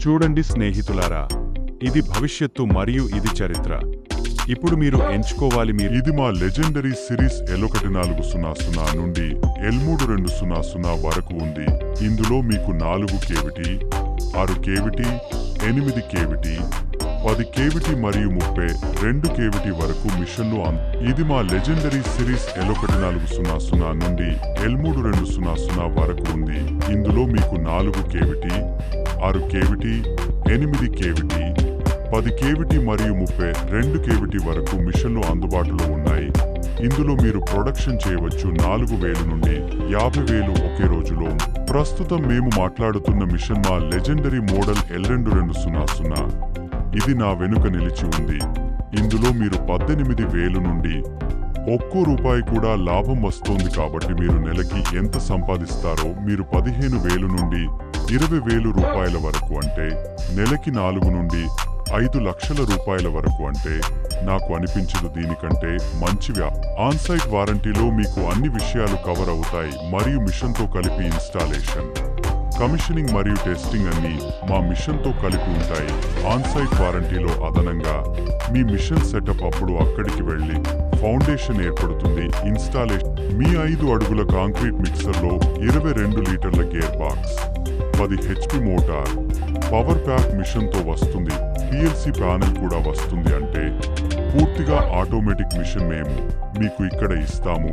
చూడండి స్నేహితులారా, ఇది భవిష్యత్తు మరియు ఇది చరిత్ర. ఇప్పుడు మీరు ఎంచుకోవాలి. ఇది మా లెజెండరీ సిరీస్ L1400 నుండి L3200 వరకు ఉంది. ఇందులో మీకు 4 కేవిటీ, 6 కేవిటీ, 8 కేవిటీ, 10 కేవిటీ మరియు 32 కేవిటీ వరకు మిషన్లు. ఇది మా లెజెండరీ సిరీస్ L1400 నుండి L3200 వరకు ఉంది. ఇందులో మీకు 4 కేవిటీ, 6 కేవిటీ, 8 కేవిటీ, 10 కేవిటీ మరియు 32 కేవిటీ వరకు మిషన్లు అందుబాటులో ఉన్నాయి. ఇందులో మీరు ప్రొడక్షన్ చేయవచ్చు 4000 నుండి 50,000 ఒకే రోజులో. ప్రస్తుతం మేము మాట్లాడుతున్న మిషన్ మా లెజెండరీ మోడల్ L2200. ఇది నా వెనుక నిలిచి ఉంది. ఇందులో మీరు 18,000 నుండి ₹1 కూడా లాభం వస్తోంది. కాబట్టి మీరు నెలకి ఎంత సంపాదిస్తారో, మీరు 15,000 నుండి 20,000 రూపాయల వరకు, అంటే నెలకి 4 నుండి 5 లక్షల రూపాయల వరకు. అంటే నాకు అనిపించదు దీనికంటే మంచిగా. ఆన్సైట్ వారంటీలో మీకు అన్ని విషయాలు కవర్ అవుతాయి మరియు మిషన్తో కలిపి ఇన్స్టాలేషన్, కమిషనింగ్ మరియు టెస్టింగ్ అన్ని మా మిషన్తో కలిపి ఉంటాయి. ఆన్సైట్ వారంటీలో అదనంగా మీ మిషన్ సెటప్ అప్పుడు అక్కడికి వెళ్లి ఫౌండేషన్ ఏర్పడుతుంది. ఇన్స్టాలేషన్ మీ 5 అడుగుల కాంక్రీట్ మిక్సర్లో 22 లీటర్ల gear box, 10 HP motor, power pack మిషన్తో వస్తుంది. PLC ప్యానెల్ కూడా వస్తుంది. అంటే పూర్తిగా ఆటోమేటిక్ మిషన్ మేము మీకు ఇక్కడ ఇస్తాము.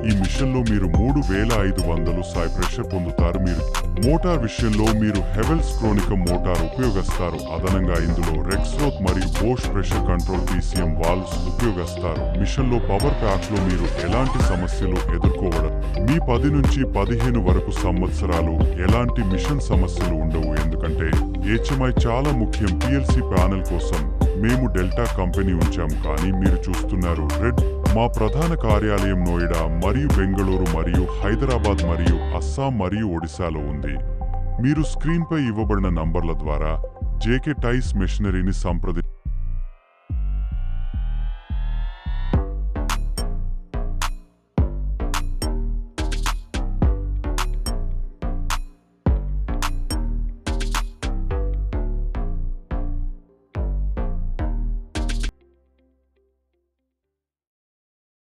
ఈ మిషన్లో మీరు 3500 సై ప్రెషర్ పొందుతారు. మీరు మోటార్ విషయంలో మీరు హెవెల్స్ క్రోనికమ్ మోటార్ ఉపయోగిస్తారు. అదనంగా ఇందులో రెక్స్రోత్ మరియు Bosch pressure control PCM valves ఉపయోగిస్తారు. మిషన్లో పవర్ ప్యాక్ లో మీరు ఎలాంటి సమస్యలు ఎదుర్కోవడం. మీ 10 నుంచి 15 వరకు సంవత్సరాలు ఎలాంటి మిషన్ సమస్యలు ఉండవు. ఎందుకంటే HMI చాలా ముఖ్యం. PLC ప్యానెల్ కోసం మేము డెల్టా కంపెనీ ఉంచాము. కానీ మీరు చూస్తున్నారు రెడ్. మా ప్రధాన కార్యాలయం నోయిడా మరియు బెంగళూరు మరియు హైదరాబాద్ మరియు అస్సాం మరియు ఒడిశాలో ఉంది. మీరు స్క్రీన్పై ఇవ్వబడిన నంబర్ల ద్వారా JK టైస్ మెషినరీని సంప్రదించండి.